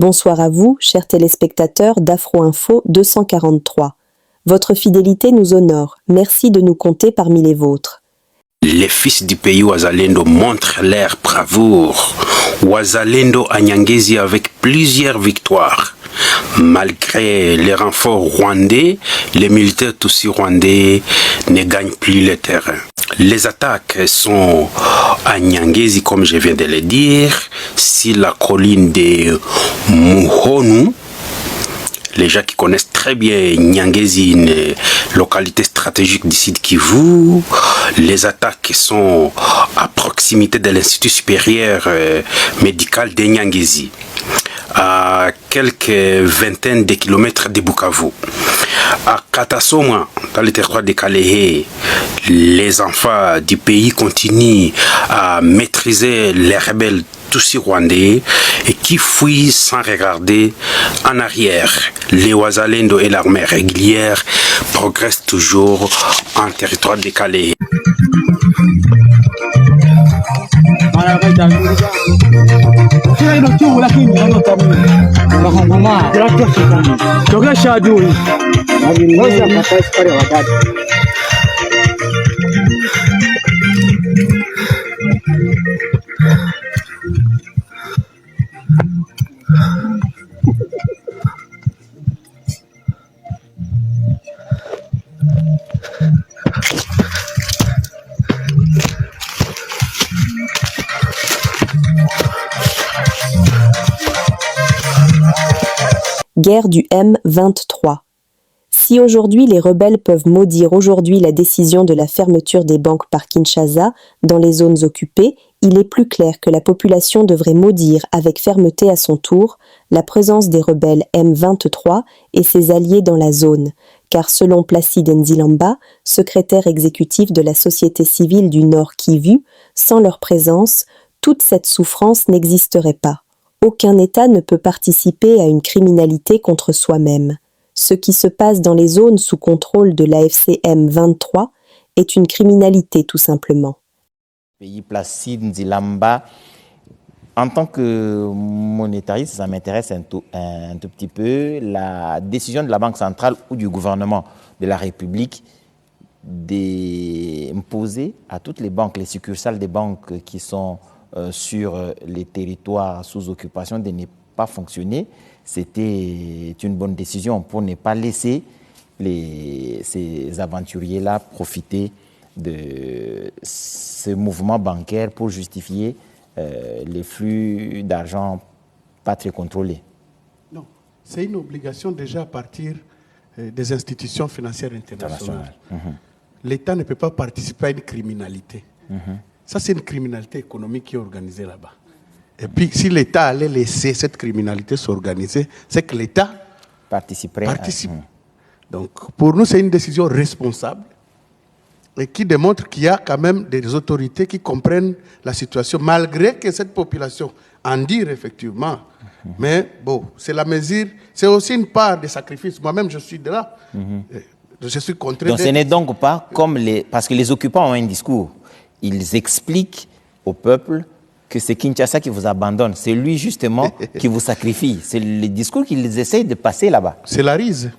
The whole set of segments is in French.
Bonsoir à vous, chers téléspectateurs d'Afro Info 243. Votre fidélité nous honore. Merci de nous compter parmi les vôtres. Les fils du pays Wazalendo montrent leur bravoure. Wazalendo à Nyangezi avec plusieurs victoires. Malgré les renforts rwandais, les militaires Tutsi rwandais ne gagnent plus le terrain. Les attaques sont à Nyangezi, comme je viens de le dire, sur la colline de Muhonu. Les gens qui connaissent très bien Nyangezi, une localité stratégique du Sud Kivu. Les attaques sont à proximité de l'Institut supérieur médical de Nyangezi, à quelques vingtaines de kilomètres de Bukavu. À Katasoma, dans le territoire de Kalehe, les enfants du pays continuent à maîtriser les rebelles Tutsi rwandais et qui fuient sans regarder en arrière. Les Wazalendo et l'armée régulière progressent toujours en territoire de Kalehe. Guerre du M23. Si aujourd'hui les rebelles peuvent maudire aujourd'hui la décision de la fermeture des banques par Kinshasa dans les zones occupées, il est plus clair que la population devrait maudire avec fermeté à son tour la présence des rebelles M23 et ses alliés dans la zone, car selon Placide Nzilamba, secrétaire exécutif de la société civile du Nord Kivu, sans leur présence, toute cette souffrance n'existerait pas. Aucun État ne peut participer à une criminalité contre soi-même. Ce qui se passe dans les zones sous contrôle de l'AFC M23 est une criminalité tout simplement. Pays Placide Nzilamba, en tant que monétariste, ça m'intéresse un tout petit peu. La décision de la Banque centrale ou du gouvernement de la République d'imposer à toutes les banques, les succursales des banques qui sont sur les territoires sous occupation de ne pas fonctionner, c'était une bonne décision pour ne pas laisser ces aventuriers-là profiter de ce mouvement bancaire pour justifier les flux d'argent pas très contrôlés. Non, c'est une obligation déjà à partir des institutions financières internationales. L'État ne peut pas participer à une criminalité. Ça, c'est une criminalité économique qui est organisée là-bas. Et puis, si l'État allait laisser cette criminalité s'organiser, c'est que l'État participe. Donc, pour nous, c'est une décision responsable et qui démontre qu'il y a quand même des autorités qui comprennent la situation, malgré que cette population en dire effectivement. Mais bon, c'est la mesure, c'est aussi une part de sacrifice. Moi-même, je suis de là. Je suis contraint. Donc, ce n'est donc pas comme parce que les occupants ont un discours. Ils expliquent au peuple que c'est Kinshasa qui vous abandonne. C'est lui, justement, qui vous sacrifie. C'est le discours qu'ils essayent de passer là-bas. C'est la rise.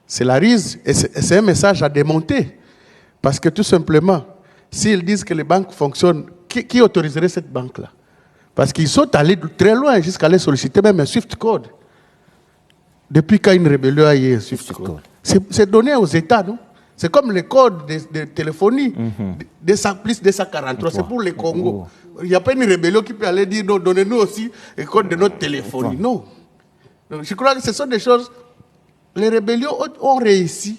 C'est la rise. Et c'est un message à démonter. Parce que tout simplement, s'ils disent que les banques fonctionnent, qui autoriserait cette banque-là? Parce qu'ils sont allés très loin jusqu'à aller solliciter même un Swift Code. Depuis quand une rébellion a eu un Swift Code? C'est donné aux États, non? C'est comme les codes de téléphonie, plus 243, c'est pour les Congo. Il n'y a pas une rébellion qui peut aller dire, non, donnez-nous aussi les codes de notre téléphonie. Non. Donc, je crois que ce sont des choses... Les rébellions ont réussi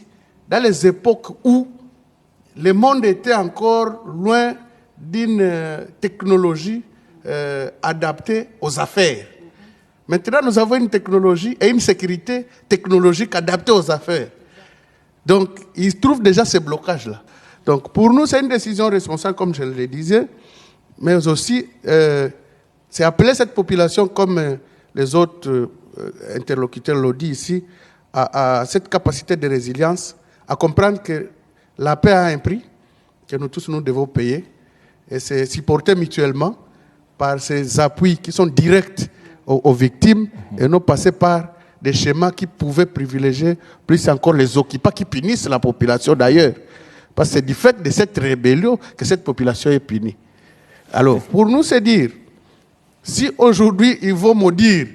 dans les époques où le monde était encore loin d'une technologie adaptée aux affaires. Maintenant, nous avons une technologie et une sécurité technologique adaptée aux affaires. Donc, ils trouvent déjà ces blocages-là. Donc, pour nous, c'est une décision responsable, comme je le disais, mais aussi, c'est appeler cette population, comme les autres interlocuteurs l'ont dit ici, à cette capacité de résilience, à comprendre que la paix a un prix, que nous tous, nous devons payer, et c'est supporté mutuellement par ces appuis qui sont directs aux victimes et non passer par des schémas qui pouvaient privilégier plus encore les occupants qui punissent la population d'ailleurs. Parce que c'est du fait de cette rébellion que cette population est punie. Alors, pour nous, c'est dire, si aujourd'hui ils vont maudire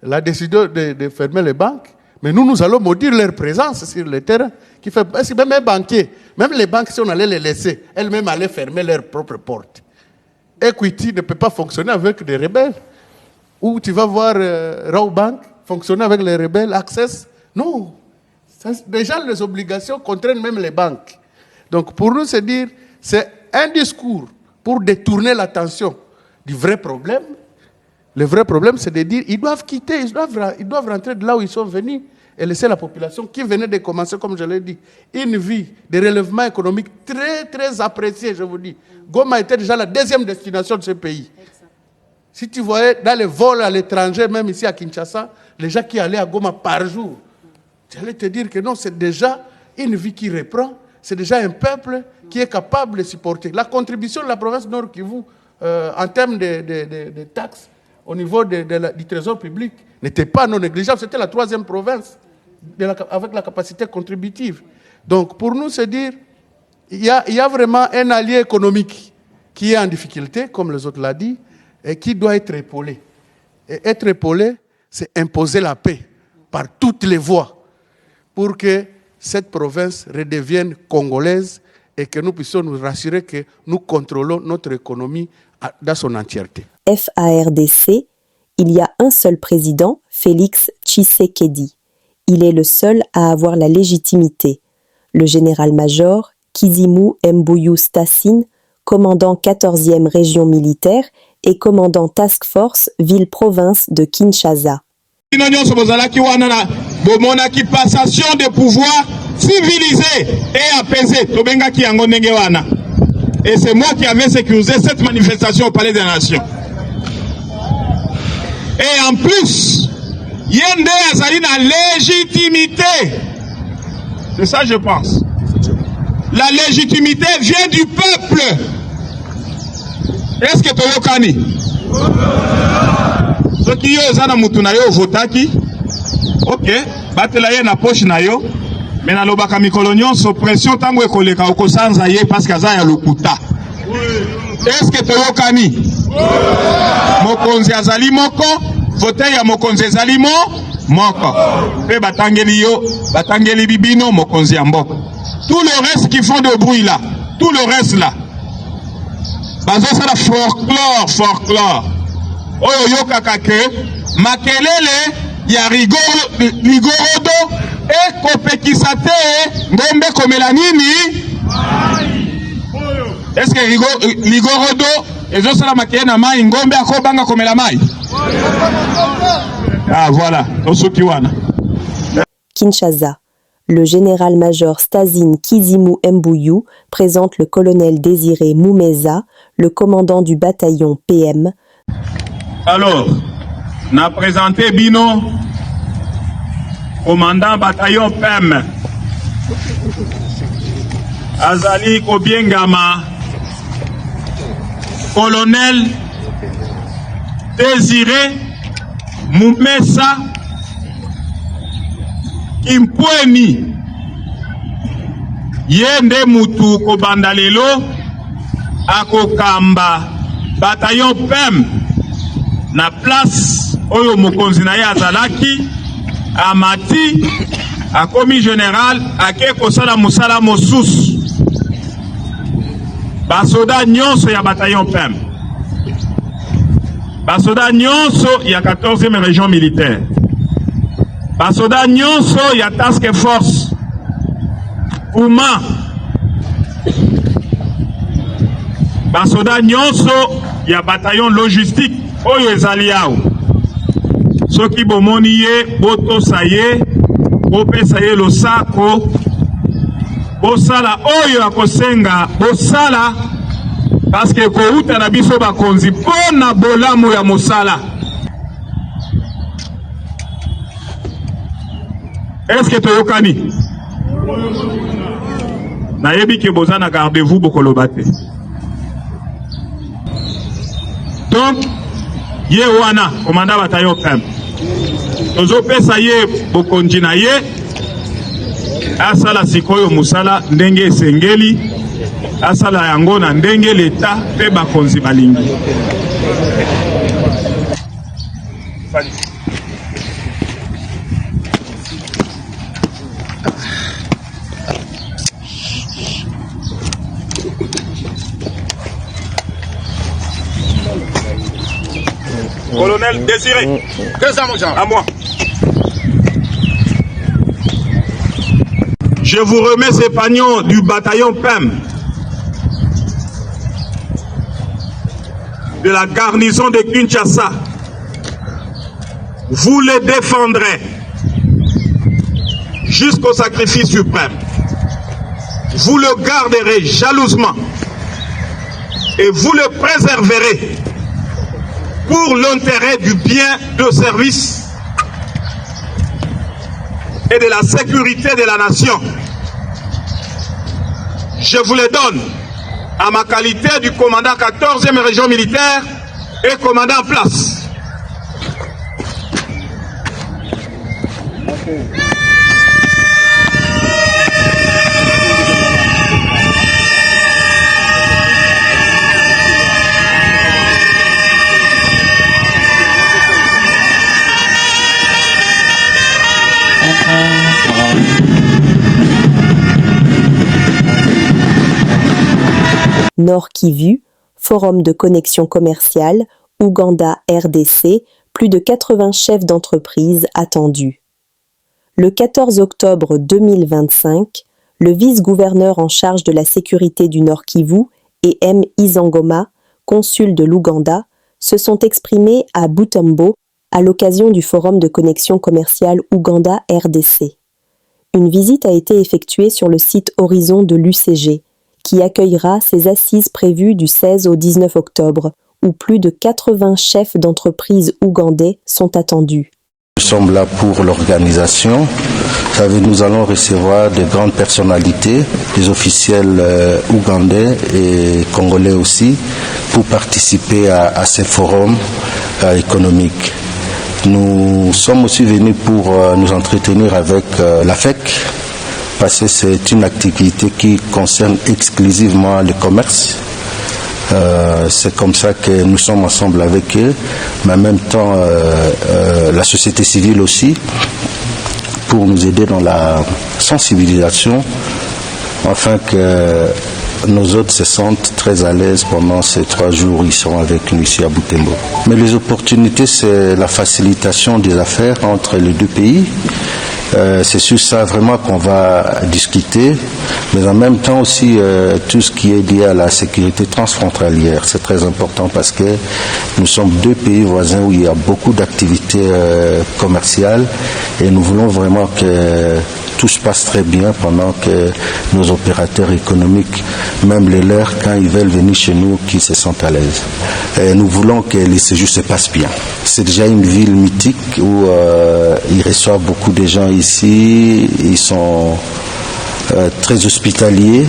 la décision de fermer les banques, mais nous allons maudire leur présence sur le terrain. Qui fait, parce que même les banquiers, même les banques, si on allait les laisser, elles-mêmes allaient fermer leurs propres portes. Equity ne peut pas fonctionner avec des rebelles. Ou tu vas voir Raw Bank fonctionner avec les rebelles, Access. Non. Déjà, les obligations contraignent même les banques. Donc, pour nous, c'est dire, c'est un discours pour détourner l'attention du vrai problème. Le vrai problème, c'est de dire, ils doivent quitter, ils doivent rentrer de là où ils sont venus et laisser la population qui venait de commencer, comme je l'ai dit, une vie de relèvement économique très, très appréciée, je vous dis. Goma était déjà la deuxième destination de ce pays. Si tu voyais dans les vols à l'étranger, même ici à Kinshasa, les gens qui allaient à Goma par jour, j'allais te dire que non, c'est déjà une vie qui reprend, c'est déjà un peuple qui est capable de supporter. La contribution de la province Nord Kivu en termes de taxes au niveau du trésor public n'était pas non négligeable. C'était la troisième province avec la capacité contributive. Donc pour nous, c'est dire il y a vraiment un allié économique qui est en difficulté, comme les autres l'ont dit, et qui doit être épaulé. Et être épaulé, c'est imposer la paix par toutes les voies pour que cette province redevienne congolaise et que nous puissions nous rassurer que nous contrôlons notre économie dans son entièreté. FARDC, il y a un seul président, Félix Tshisekedi. Il est le seul à avoir la légitimité. Le général-major Kizimu Mbuyu Stassine, commandant 14e région militaire et commandant task force ville-province de Kinshasa. Passation de pouvoir civilisée et apaisée. Et c'est moi qui avais sécurisé cette manifestation au Palais des Nations. Et en plus, Yende Azali na légitimité. C'est ça, je pense. La légitimité vient du peuple. Est-ce que tu Kani? Ce qui est Zana Mutunayo votaki. Ok, batela ye na poche na yo. Mais na lobaka mikolo nyonso pression tango ekoleka okosanza ye parce que aza ya lokuta. Est-ce que tu Kani? Mokonzi azali moko, vote ya mokonzi azali moko. Pe batangeli bibino mokonzi ya mboko. Tout le reste qui font de bruit là, tout le reste là. Bazo ça la folklore. Oyo yokaka ke makelele ya rigorodo e kopekisa te ngombe komela nini? Est-ce que ligorodo ezo sala makelele na mai ngombe akobanga komela mai? Ah voilà, Osukiwana. Kinshasa. Le général-major Stassine Kizimu Mbuyu présente le colonel Désiré Moumeza, le commandant du bataillon PM. Alors, n'a présenté Bino, commandant bataillon PM. Azali Kobiengama, colonel Désiré Moumeza Impweni Yende Mutu Kobandalelo Akokamba bataillon PEM na place Oyo Mokonzi na ye azalaki Amati akomi général ake kosala musala mosusu basoda nyonso ya bataillon PEM basoda nyonso ya 14e région militaire basoda nyonso ya task force Uma basoda nyonso ya bataillon logistique oyo ezali awo soki bomoni ye botosa ye bopesa ye losako bosala oyo akosenga bosala parce que kouta na biso bakonzi pona bolamu ya mosala. Est-ce que toyokani? Nayebi ke bozana gardez-vous bokolobate. Donc ye wana commandant bataillon PM tozopesa ye bokonzi na ye asala sikoyo musala ndenge esengeli asala yango na ndenge leta pe bakonzi balingi. Colonel Désiré, à moi. Je vous remets ces pagnons du bataillon PEM de la garnison de Kinshasa. Vous les défendrez jusqu'au sacrifice suprême. Vous le garderez jalousement et vous le préserverez pour l'intérêt du bien de service et de la sécurité de la nation. Je vous les donne à ma qualité du commandant 14e région militaire et commandant en place. Nord Kivu, Forum de connexion commerciale, Ouganda RDC, plus de 80 chefs d'entreprise attendus. Le 14 octobre 2025, le vice-gouverneur en charge de la sécurité du Nord Kivu et M. Izangoma, consul de l'Ouganda, se sont exprimés à Butembo à l'occasion du Forum de connexion commerciale Ouganda RDC. Une visite a été effectuée sur le site Horizon de l'UCG, qui accueillera ses assises prévues du 16 au 19 octobre, où plus de 80 chefs d'entreprise ougandais sont attendus. Nous sommes là pour l'organisation. Nous allons recevoir de grandes personnalités, des officiels ougandais et congolais aussi, pour participer à ces forums économiques. Nous sommes aussi venus pour nous entretenir avec la FEC, parce que c'est une activité qui concerne exclusivement le commerce. C'est comme ça que nous sommes ensemble avec eux, mais en même temps la société civile aussi, pour nous aider dans la sensibilisation, afin que nos hôtes se sentent très à l'aise pendant ces 3 jours où ils sont avec nous ici à Butembo. Mais les opportunités, c'est la facilitation des affaires entre les deux pays. C'est sur ça vraiment qu'on va discuter, mais en même temps aussi tout ce qui est lié à la sécurité transfrontalière. C'est très important parce que nous sommes 2 pays voisins où il y a beaucoup d'activités commerciales et nous voulons vraiment que tout se passe très bien pendant que nos opérateurs économiques, même les leurs, quand ils veulent venir chez nous, qu'ils se sentent à l'aise. Et nous voulons que les séjours se passent bien. C'est déjà une ville mythique où ils reçoivent beaucoup de gens ici, ils sont très hospitaliers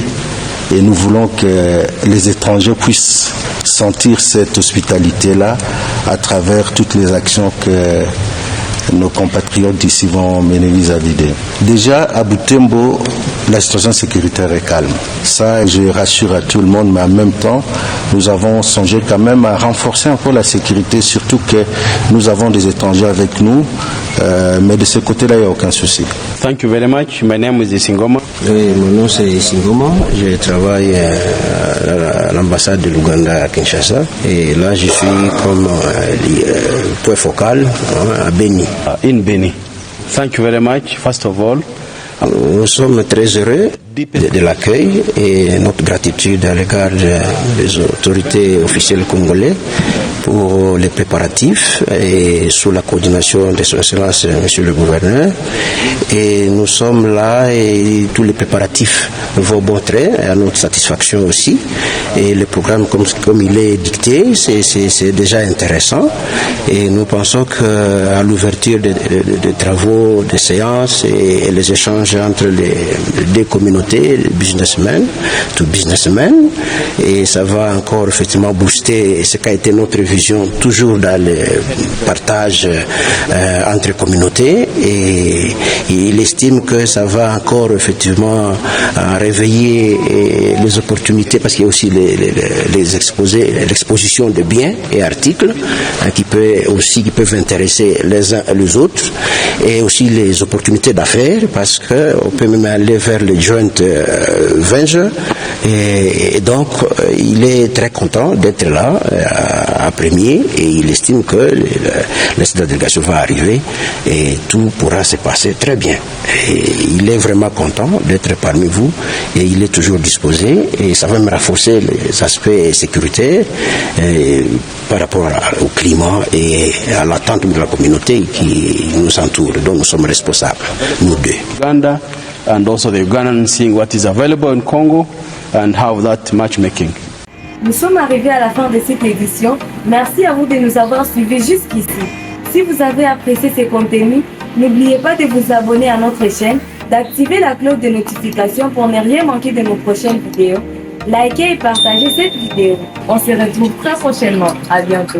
et nous voulons que les étrangers puissent sentir cette hospitalité-là à travers toutes les actions que nos compatriotes d'ici vont mener vis-à-vis d'eux. Déjà, à Butembo, la situation sécuritaire est calme. Ça, je rassure à tout le monde, mais en même temps, nous avons songé quand même à renforcer encore la sécurité, surtout que nous avons des étrangers avec nous, mais de ce côté-là, il n'y a aucun souci. Thank you very much. My name is Singoma. Oui, mon nom c'est Singoma. Je travaille à l'ambassade de l'Ouganda à Kinshasa. Et là, je suis comme point focal à Beni. In Beni. Thank you very much. First of all, nous sommes très heureux de l'accueil et notre gratitude à l'égard des autorités officielles congolaises pour les préparatifs et sous la coordination de son excellence monsieur le gouverneur. Et nous sommes là et tous les préparatifs vont bon trait à notre satisfaction aussi. Et le programme comme il est dicté, c'est déjà intéressant. Et nous pensons qu'à l'ouverture des travaux, des séances et les échanges entre les deux communautés communauté, businessmen, to businessmen, et ça va encore effectivement booster ce qu'a été notre vision toujours dans le partage entre communautés, et il estime que ça va encore effectivement réveiller les opportunités, parce qu'il y a aussi l'exposition de biens et articles qui peuvent intéresser les uns et les autres, et aussi les opportunités d'affaires, parce qu'on peut même aller vers les joint ventures, et donc il est très content d'être là à premier, et il estime que la délégation va arriver et tout pourra se passer très bien. Et il est vraiment content d'être parmi vous, et il est toujours disposé, et ça va me renforcer les aspects sécuritaires par rapport au climat et à l'attente de la communauté qui nous entoure, dont nous sommes responsables, nous deux. Uganda, and also the Ugandan seeing what is available in Congo and how that matchmaking. Nous sommes arrivés à la fin de cette édition. Merci à vous de nous avoir suivis jusqu'ici. Si vous avez apprécié ces contenus, n'oubliez pas de vous abonner à notre chaîne, d'activer la cloche de notification pour ne rien manquer de nos prochaines vidéos. Likez et partagez cette vidéo. On se retrouve très prochainement. À bientôt.